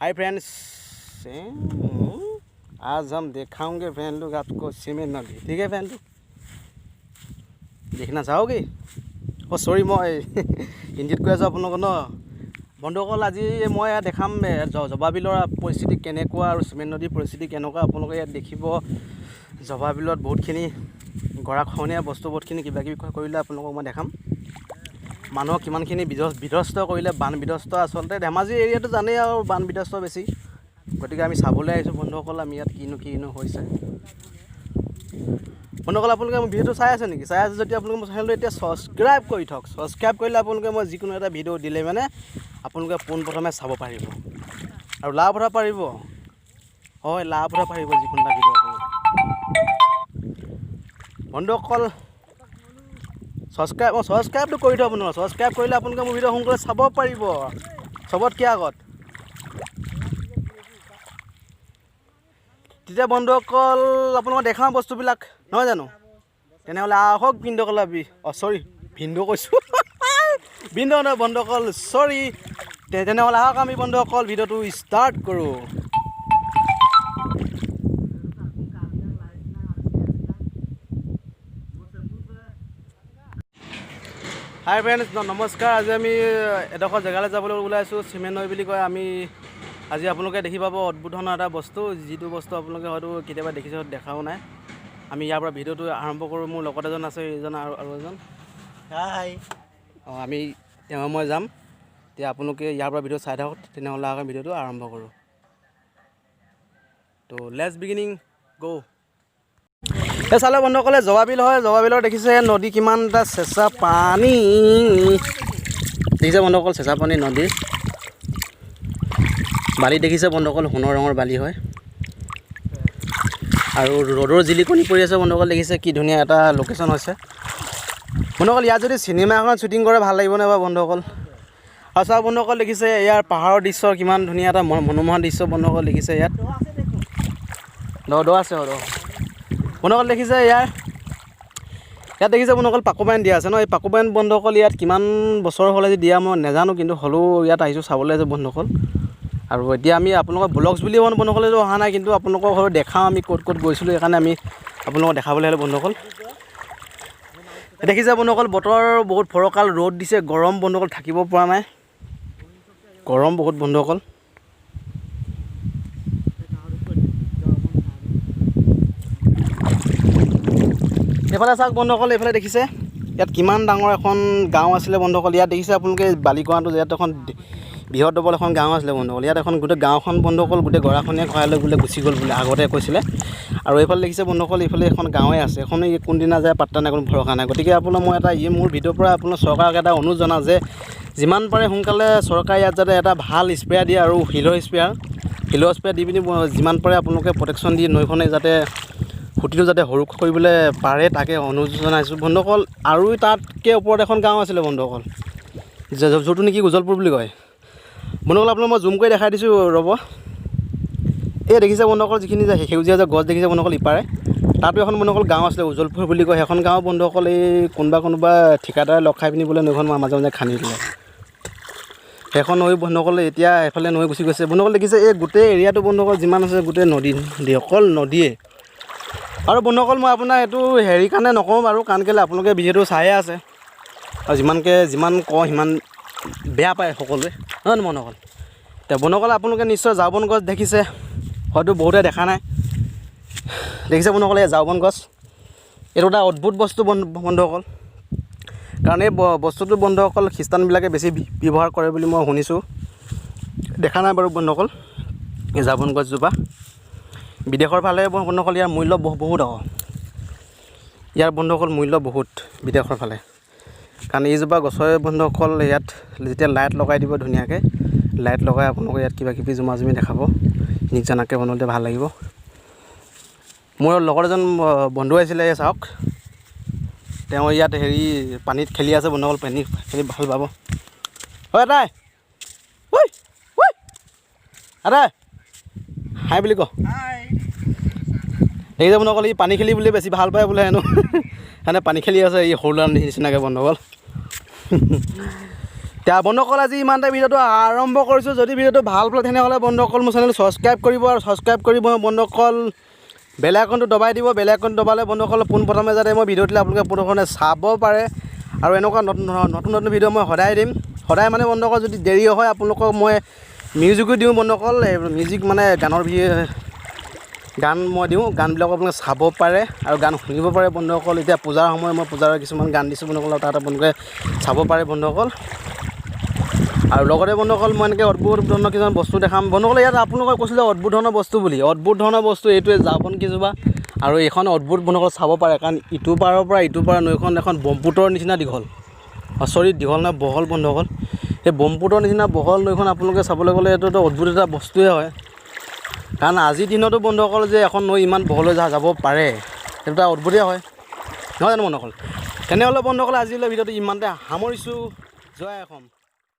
Hi friends, आज हम दिखाऊंगे friend लोग आपको चिमेन नदी। ठीक है फ्रेंड लोग, देखना चाहोगे? ओ सॉरी मैं हिंदीत কৈ আছোঁ আপোনালোকক ন বন্ধুসকল। আজি মই ইয়াত দেখাম জবাবিলৰ পৰিস্থিতি কেনেকুৱা আৰু চিমেন নদীৰ পৰিস্থিতি কেনেকুৱা। আপোনালোকে ইয়াত দেখিব জবাবিলত বহুতখিনি গৰাখহনীয়া বস্তু বহুতখিনি কিবা কিবি কৰিলে আপোনালোকক মই দেখাম। মানুহক কিমানখিনি বিধ্বস্ত কৰিলে, বান বিধ্বস্ত। আচলতে ধেমাজি এৰিয়াটো জানেই আৰু বান বিধ্বস্ত বেছি, গতিকে আমি চাবলৈ আহিছোঁ বন্ধুসকল আমি ইয়াত কিনো হৈছে। বন্ধুসকল আপোনালোকে মোৰ ভিডিঅ'টো চাই আছে নেকি? চাই আছে যদি আপোনালোকে মোৰ চেনেলটো এতিয়া ছাবস্ক্ৰাইব কৰি থওক। ছাবস্ক্ৰাইব কৰিলে আপোনালোকে মই যিকোনো এটা ভিডিঅ' দিলে মানে আপোনালোকে পোনপ্ৰথমে চাব পাৰিব আৰু লাভ উঠাব পাৰিব। হয়, লাভ উঠাব পাৰিব যিকোনো এটা ভিডিঅ' আপোনালোকে। বন্ধুসকল ছাবস্ক্ৰাইবটো কৰি থওক আপোনালোকে। ছাবস্ক্ৰাইব কৰিলে আপোনালোকে মোৰ ভিডিঅ' সোনকালে চাব পাৰিব চবতকৈ আগত। তেতিয়া বন্ধুসকল আপোনালোকক দেখাওঁ বস্তুবিলাক, নহয় জানো? তেনেহ'লে আহক বন্ধুসকল। ভিডিঅ' কৈছোঁ ভিডিঅ' নহয় বন্ধুসকল, চৰি। তেনেহ'লে আহক আমি বন্ধুসকল ভিডিঅ'টো ষ্টাৰ্ট কৰোঁ। হাই ফ্ৰেণ্ডছ, নমস্কাৰ। আজি আমি এডোখৰ জেগালৈ যাবলৈ ওলাইছোঁ, চিমেন নৈ বুলি কয়। আমি আজি আপোনালোকে দেখি পাব অদ্ভুত ধৰণৰ এটা বস্তু, যিটো বস্তু আপোনালোকে হয়তো কেতিয়াবা দেখিছে, দেখাও নাই। আমি ইয়াৰ পৰা ভিডিঅ'টো আৰম্ভ কৰোঁ। মোৰ লগত এজন আছে, এইজন আৰু এজন। হাই। আমি মই যাম। এতিয়া আপোনালোকে ইয়াৰ পৰা ভিডিঅ' চাই থাকক। তেনেহ'লে আকৌ ভিডিঅ'টো আৰম্ভ কৰোঁ। তো লেটছ বিগিনিং গ'। এই চালে বন্ধুসকলে জবাবিল হয়। জবাবিলৰ দেখিছে নদী কিমান এটা চেঁচা পানী দেখিছে বন্ধুসকল, চেঁচা পানী নদী। বালি দেখিছে বন্ধুসকল, সোণৰ ৰঙৰ বালি হয় আৰু ৰ'দৰ জিলিকনি পৰি আছে বন্ধুসকল। দেখিছে কি ধুনীয়া এটা লোকেশ্যন হৈছে বন্ধুসকল। ইয়াত যদি চিনেমা এখন শ্বুটিং কৰে ভাল লাগিব নাই বাৰু বন্ধুসকল? আৰু চাওক বন্ধুসকল, দেখিছে ইয়াৰ পাহাৰৰ দৃশ্য কিমান ধুনীয়া এটা মনোমোহা দৃশ্য বন্ধুসকল। দেখিছে ইয়াত দ আছে বন্ধুসকল। দেখিছে ইয়াত দেখিছে বন্ধুসকল পাকোবাইন দিয়া আছে ন। এই পাকোবাইন বন্ধুসকল ইয়াত কিমান বছৰ হ'লে যে দিয়া মই নাজানো, কিন্তু হ'লেও ইয়াত আহিছোঁ চাবলৈ আছে বন্ধুসকল। আৰু এতিয়া আমি আপোনালোকৰ ব্লগছ বুলি বন্ধুসকল অহা নাই, কিন্তু আপোনালোকৰ ঘৰত দেখাওঁ আমি ক'ত ক'ত গৈছিলোঁ। সেইকাৰণে আমি আপোনালোকক দেখাবলৈ হ'লে বন্ধুসকল। দেখিছে বন্ধুসকল বতৰ বহুত ফৰকাল, ৰ'দ দিছে, গৰম বন্ধুসকল, থাকিব পৰা নাই, গৰম বহুত বন্ধুসকল। এইফালে চাওক বন্ধুসকল, এইফালে দেখিছে ইয়াত কিমান ডাঙৰ এখন গাঁও আছিলে বন্ধুসকল। ইয়াত দেখিছে আপোনালোকে বালিকুৱাটো, ইয়াত এখন বৃহৎ ডবল এখন গাঁও আছিলে বন্ধুসকল। ইয়াত এখন গোটেই গাঁওখন বন্ধুসকল গোটেই গৰাখহনীয়া খহাই লৈ বোলে গুচি গ'ল বোলে আগতে কৈছিলে। আৰু এইফালে দেখিছে বন্ধুসকল, এইফালে এখন গাঁৱে আছে, এখন কোনদিনা যায় পাত্তা নাই, কোনো ভৰসা নাই। গতিকে আপোনাৰ মই এটা মোৰ ভিডিঅ'ৰ পৰা আপোনাৰ চৰকাৰক এটা অনুৰোধ জনাওঁ যে যিমান পাৰে সোনকালে চৰকাৰে ইয়াত যাতে এটা ভাল স্প্ৰে দিয়ে আৰু শিলৰ স্প্ৰে দি পিনি যিমান পাৰে আপোনালোকে প্ৰটেকশ্যন দি নৈখনে যাতে খুঁটিটো যাতে সৰু কৰিবলৈ পাৰে, তাকে অনুৰোধ জনাইছোঁ বন্ধুসকল। আৰু তাতকৈ ওপৰত এখন গাঁও আছিলে বন্ধুসকল, য'টো নেকি উজলপুৰ বুলি কয় বন্ধুসকল। আপোনাক মই জুম কৰি দেখাই দিছোঁ, ৰ'ব। এই দেখিছে বন্ধুসকল যিখিনি যে সেউজীয়া যে গছ দেখিছে বন্ধুসকল, ইপাৰে তাতো এখন বন্ধুসকল গাঁও আছিলে, উজলপুৰ বুলি কয়। সেইখন গাঁও বন্ধুসকল এই কোনোবা ঠিকাদাৰে লগ খাই পিনি বোলে নৈখন মাজে মাজে খান্দি দিলে। সেইখন নৈ বন্ধুসকল এতিয়া এফালে নৈ গুচি গৈছে বন্ধুসকল। দেখিছে এই গোটেই এৰিয়াটো বন্ধুসকল যিমান আছে গোটেই নদী, অকল নদীয়ে। আৰু বন্ধুসকল মই আপোনাৰ এইটো হেৰি কাৰণে নকওঁ বাৰু, কাৰণ কেলৈ আপোনালোকে ভিডিঅ'টো চায়ে আছে আৰু যিমান কওঁ সিমান বেয়া পায় সকলোৱে, নহয় বন্ধুসকল? এতিয়া বন্ধুসকল আপোনালোকে নিশ্চয় ঝাৰুবন গছ দেখিছে, হয়তো বহুতে দেখা নাই। দেখিছে বন্ধুসকল এই ঝাৰুবন গছ, এইটো এটা অদ্ভুত বস্তু বন্ধুসকল। কাৰণ এই বস্তুটো বন্ধুসকল খ্ৰীষ্টানবিলাকে বেছি ব্যৱহাৰ কৰে বুলি মই শুনিছোঁ, দেখা নাই বাৰু বন্ধুসকল। এই ঝাৰুবন গছজোপা বিদেশৰ ফালে বন্ধুসকল ইয়াৰ মূল্য বহুত আকৌ, ইয়াৰ বন্ধুসকল মূল্য বহুত বিদেশৰ ফালে। কাৰণ এইজোপা গছৰে বন্ধুসকল ইয়াত যেতিয়া লাইট লগাই দিব ধুনীয়াকৈ, লাইট লগাই আপোনালোকে ইয়াত কিবা কিবি জুমা দেখাব, নিজ জানাকৈ বনাওঁতে ভাল লাগিব। মোৰ লগৰ এজন বন্ধু আহিছিলে, চাওক তেওঁ ইয়াত হেৰি পানীত খেলি আছে বন্ধুসকল, পানীত খেলি ভাল পাব। হয় আটাই আটাই হাই বুলি কওঁ। দেখিছে বন্ধুসকল ই পানী খেলি বুলি বেছি ভাল পায় বোলে হেনো, সেইকাৰণে পানী খেলি আছে এই সৰু ল'ৰা নিচিনাকৈ বন্ধুসকল। এতিয়া বন্ধুসকল আজি ইমানতে ভিডিঅ'টো আৰম্ভ কৰিছোঁ। যদি ভিডিঅ'টো ভাল পালে তেনেহ'লে বন্ধুসকল মোৰ চেনেল ছাবস্ক্ৰাইব কৰিব আৰু ছাবস্ক্ৰাইব কৰিব বন্ধুসকল বেল আইকনটো দবাই দিব। বেল আইকন দবালে বন্ধুসকল পোনপ্ৰথমে যাতে মই ভিডিঅ' দিলে আপোনালোকে পোনপ্ৰথমে চাব পাৰে আৰু এনেকুৱা নতুন ভিডিঅ' মই সদায় দিম। সদায় মানে বন্ধুসকল যদি দেৰি হয় আপোনালোকক মই মিউজিকো দিওঁ বন্ধুসকল। মিউজিক মানে গান মই দিওঁ, গানবিলাক আপোনালোকে চাব পাৰে আৰু গান শুনিব পাৰে বন্ধুসকল। এতিয়া পূজাৰ সময় মই পূজাৰ কিছুমান গান দিছোঁ বন্ধুসকল, তাত আপোনালোকে চাব পাৰে বন্ধুসকল। আৰু লগতে বন্ধুসকল মই এনেকৈ অদ্ভুত ধৰণৰ কিছুমান বস্তু দেখাম বন্ধুসকল। ইয়াত আপোনালোকে কৈছিলে অদ্ভুত ধৰণৰ বস্তু বুলি, অদ্ভুত ধৰণৰ বস্তু এইটোৱে জাবন কিজোপা। আৰু এইখন অদ্ভুত বন্ধুসকল চাব পাৰে, কাৰণ ইটো পাৰৰ পৰা ইটো পাৰৰ নৈখন এখন ব্ৰহ্মপুত্ৰৰ নিচিনা দীঘল। দীঘল নহয় বহল বন্ধুসকল। সেই ব্ৰহ্মপুত্ৰৰ নিচিনা বহল নৈখন আপোনালোকে চাবলৈ গ'লে এইটোতো অদ্ভুত এটা বস্তুৱে হয়, কাৰণ আজিৰ দিনতো বন্ধুসকল যে এখন নৈ ইমান বহললৈ যাব পাৰে সেইটো এটা অদ্ভুতেই হয়, নহয় জানো বন্ধুসকল। তেনেহ'লে বন্ধুসকল আজিলৈ ভিডিঅ'টো ইমানতে সামৰিছোঁ। জয় অসম।